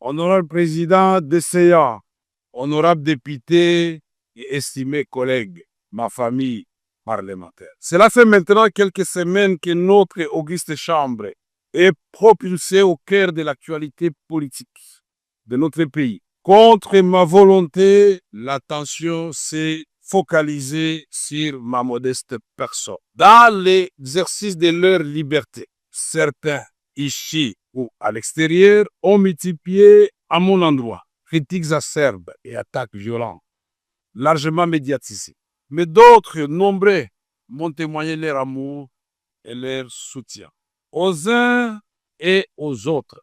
honorable président de CEA, honorable député et estimés collègues, ma famille parlementaire. Cela fait maintenant quelques semaines que notre auguste chambre est propulsée au cœur de l'actualité politique de notre pays. Contre ma volonté, l'attention s'est focalisée sur ma modeste personne. Dans l'exercice de leur liberté, certains, ici ou à l'extérieur, ont multiplié à mon endroit critiques acerbes et attaques violentes, largement médiatisées. Mais d'autres, nombreux, m'ont témoigné leur amour et leur soutien. Aux uns et aux autres,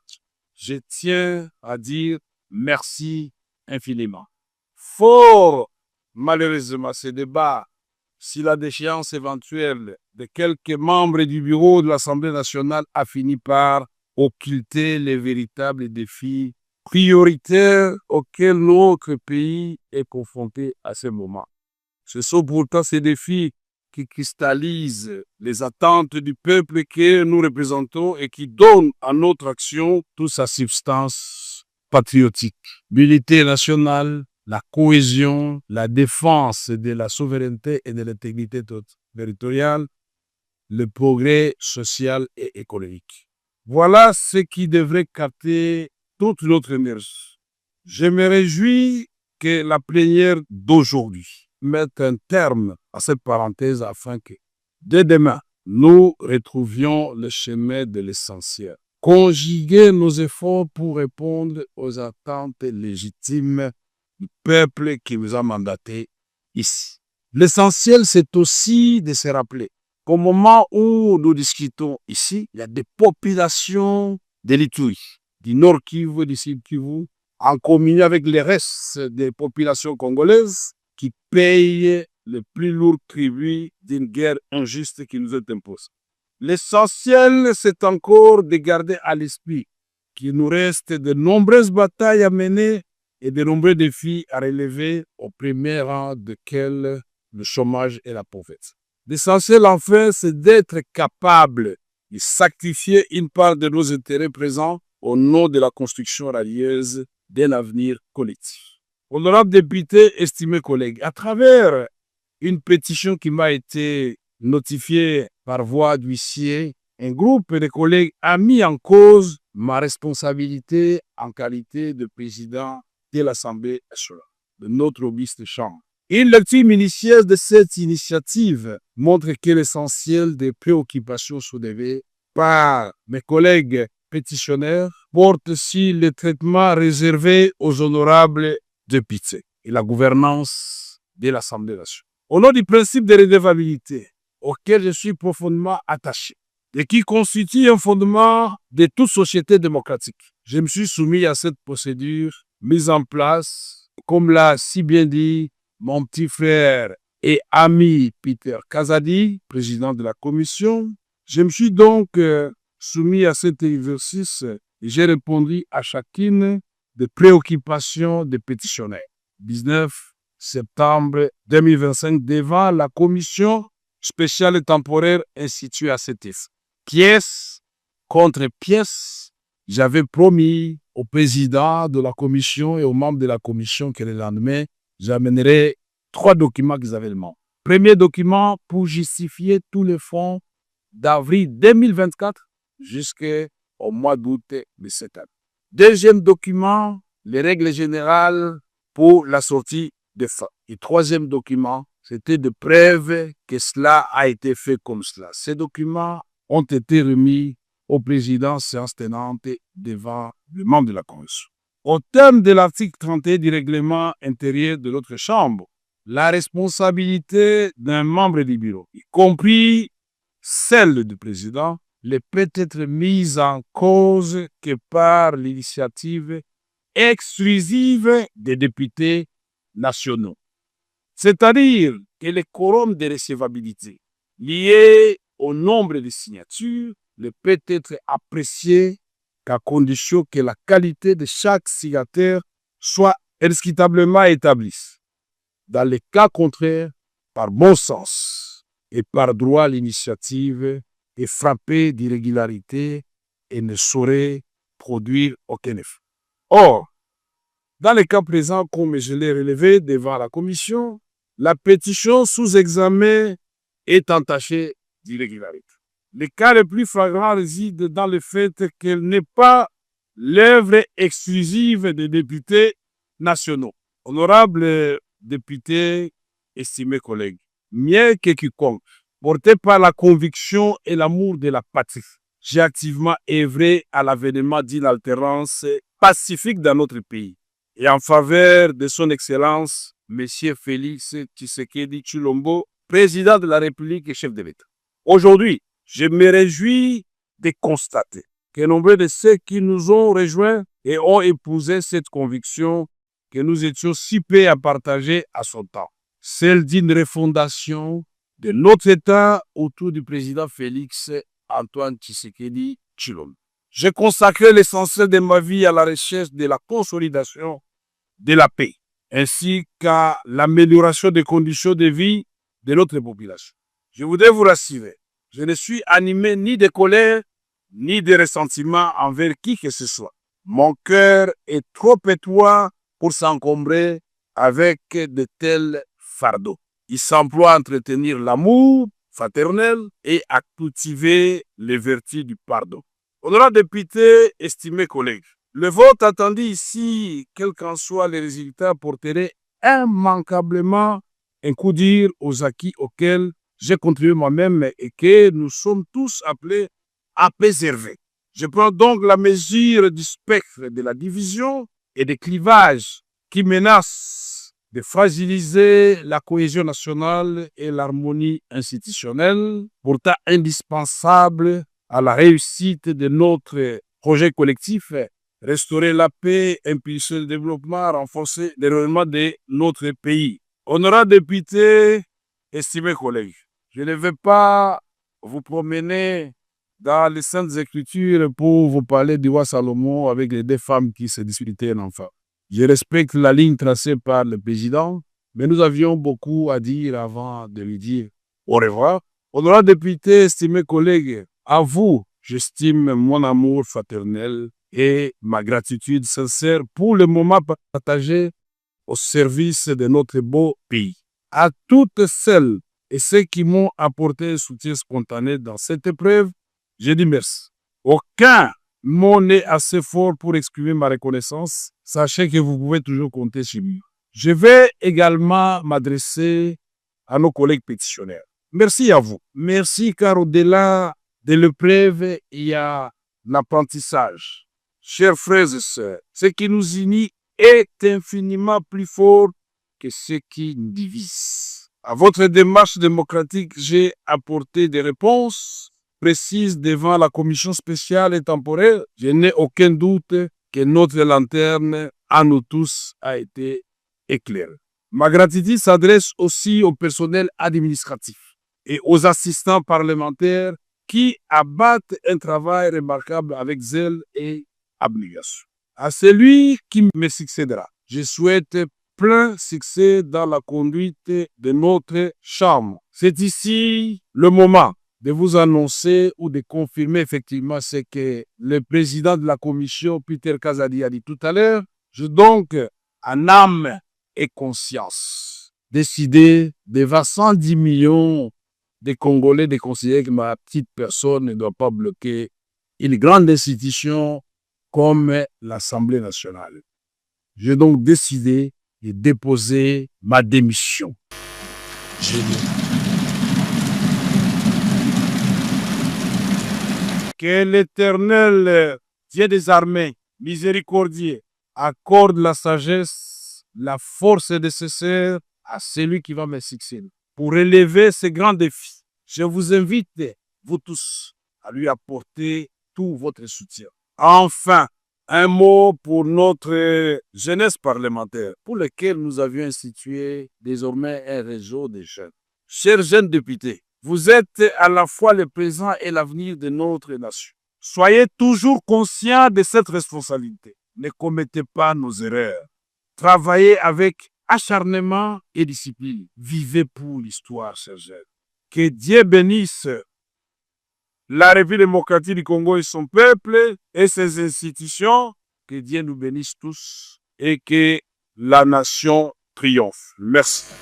je tiens à dire merci infiniment. Fort malheureusement, ce débat sur la déchéance éventuelle de quelques membres du bureau de l'Assemblée nationale a fini par occulter les véritables défis prioritaires auxquels notre pays est confronté à ce moment. Ce sont pourtant ces défis qui cristallisent les attentes du peuple que nous représentons et qui donnent à notre action toute sa substance patriotique. L'unité nationale, la cohésion, la défense de la souveraineté et de l'intégrité territoriale, le progrès social et économique. Voilà ce qui devrait capter toute notre énergie. Je me réjouis que la plénière d'aujourd'hui mette un terme à cette parenthèse afin que, dès demain, nous retrouvions le chemin de l'essentiel. Conjuguer nos efforts pour répondre aux attentes légitimes du peuple qui nous a mandatés ici. L'essentiel, c'est aussi de se rappeler qu'au moment où nous discutons ici, il y a des populations de l'Ituri, du Nord Kivu, du Sud Kivu, en communion avec les restes des populations congolaises qui payent le plus lourd tribut d'une guerre injuste qui nous est imposée. L'essentiel, c'est encore de garder à l'esprit qu'il nous reste de nombreuses batailles à mener et de nombreux défis à relever, au premier rang desquels le chômage et la pauvreté. L'essentiel, enfin, c'est d'être capable de sacrifier une part de nos intérêts présents au nom de la construction radieuse d'un avenir collectif. Honorable député, estimés collègues, à travers une pétition qui m'a été notifiée par voie d'huissier, un groupe de collègues a mis en cause ma responsabilité en qualité de président de l'Assemblée nationale, de notre auguste chambre. Une lecture minutieuse de cette initiative montre que l'essentiel des préoccupations soulevées par mes collègues pétitionnaires porte sur le traitement réservé aux honorables députés et la gouvernance de l'Assemblée nationale. Au nom du principe de redevabilité auquel je suis profondément attaché et qui constitue un fondement de toute société démocratique, je me suis soumis à cette procédure mise en place, comme l'a si bien dit mon petit frère et ami Peter Kazadi, président de la commission. Je me suis donc soumis à cet exercice et j'ai répondu à chacune des préoccupations des pétitionnaires. 19 septembre 2025 devant la commission spéciale et temporaire instituée à cet effet. Pièce contre pièce, j'avais promis au président de la commission et aux membres de la commission que le lendemain, j'amènerai 3 documents qu'ils avaient demandé. Premier document pour justifier tous les fonds d'avril 2024 jusqu'au mois d'août de cette année. Deuxième document, les règles générales pour la sortie des fonds. Et troisième document, c'était de preuve que cela a été fait comme cela. Ces documents ont été remis au président séance tenante devant le membre de la commission. Au terme de l'article 31 du règlement intérieur de notre Chambre, la responsabilité d'un membre du bureau, y compris celle du président, ne peut être mise en cause que par l'initiative exclusive des députés nationaux. C'est-à-dire que le quorum de recevabilité lié au nombre de signatures ne peut être apprécié qu'à condition que la qualité de chaque signataire soit indiscutablement établie. Dans les cas contraires, par bon sens et par droit, l'initiative est frappée d'irrégularité et ne saurait produire aucun effet. Or, dans le cas présent, comme je l'ai relevé devant la commission, la pétition sous examen est entachée d'irrégularité. Le cas le plus flagrant réside dans le fait qu'elle n'est pas l'œuvre exclusive des députés nationaux. Honorables députés, estimés collègues, mieux que quiconque, porté par la conviction et l'amour de la patrie, j'ai activement œuvré à l'avènement d'une alternance pacifique dans notre pays et en faveur de son Excellence, M. Félix Tshisekedi Tshilombo, président de la République et chef de l'État. Aujourd'hui, je me réjouis de constater que nombreux de ceux qui nous ont rejoints et ont épousé cette conviction que nous étions si peu à partager à son temps, celle d'une refondation de notre État autour du président Félix Antoine Tshisekedi Tshilombo. J'ai consacré l'essentiel de ma vie à la recherche de la consolidation de la paix, ainsi qu'à l'amélioration des conditions de vie de notre population. Je voudrais vous rassurer, je ne suis animé ni de colère, ni de ressentiment envers qui que ce soit. Mon cœur est trop étroit pour s'encombrer avec de tels fardeaux. Il s'emploie à entretenir l'amour fraternel et à cultiver les vertus du pardon. Honorables députés, estimés collègues, le vote attendu ici, quels qu'en soient les résultats, porterait immanquablement un coup dur aux acquis auxquels j'ai contribué moi-même et que nous sommes tous appelés à préserver. Je prends donc la mesure du spectre de la division et des clivages qui menacent de fragiliser la cohésion nationale et l'harmonie institutionnelle, pourtant indispensable à la réussite de notre projet collectif, restaurer la paix, impulser le développement, renforcer le rayonnement de notre pays. Honorables députés, estimés collègues, je ne vais pas vous promener dans les Saintes Écritures pour vous parler du roi Salomon avec les deux femmes qui se disputaient un enfant. Je respecte la ligne tracée par le président, mais nous avions beaucoup à dire avant de lui dire au revoir. Honorables députés, estimés collègues, à vous, j'estime mon amour fraternel et ma gratitude sincère pour le moment partagé au service de notre beau pays. À toutes celles et ceux qui m'ont apporté un soutien spontané dans cette épreuve, je dis merci. Aucun mot n'est assez fort pour exprimer ma reconnaissance. Sachez que vous pouvez toujours compter sur moi. Je vais également m'adresser à nos collègues pétitionnaires. Merci à vous. Merci car au-delà de l'épreuve, il y a l'apprentissage. Chers frères et sœurs, ce qui nous unit est infiniment plus fort que ce qui nous divise. À votre démarche démocratique, j'ai apporté des réponses précises devant la commission spéciale et temporaire. Je n'ai aucun doute que notre lanterne à nous tous a été éclairée. Ma gratitude s'adresse aussi au personnel administratif et aux assistants parlementaires qui abattent un travail remarquable avec zèle et abnégation. À celui qui me succédera, je souhaite plein succès dans la conduite de notre chambre. C'est ici le moment de vous annoncer ou de confirmer effectivement ce que le président de la commission, Peter Kazadi, a dit tout à l'heure. Je donc, en âme et conscience, décidé devant 110 millions de Congolais de considérer que ma petite personne ne doit pas bloquer une grande institution comme l'Assemblée nationale. J'ai donc décidé de déposer ma démission. Que l'Éternel, Dieu des armées, miséricordieux, accorde la sagesse, la force nécessaire à celui qui va me succéder. Pour relever ces grands défis, je vous invite, vous tous, à lui apporter tout votre soutien. Enfin, un mot pour notre jeunesse parlementaire, pour lequel nous avions institué désormais un réseau de jeunes. Chers jeunes députés, vous êtes à la fois le présent et l'avenir de notre nation. Soyez toujours conscients de cette responsabilité. Ne commettez pas nos erreurs. Travaillez avec acharnement et discipline. Vivez pour l'histoire, chers jeunes. Que Dieu bénisse la République démocratique du Congo et son peuple et ses institutions, Que Dieu nous bénisse tous et que la nation triomphe. Merci.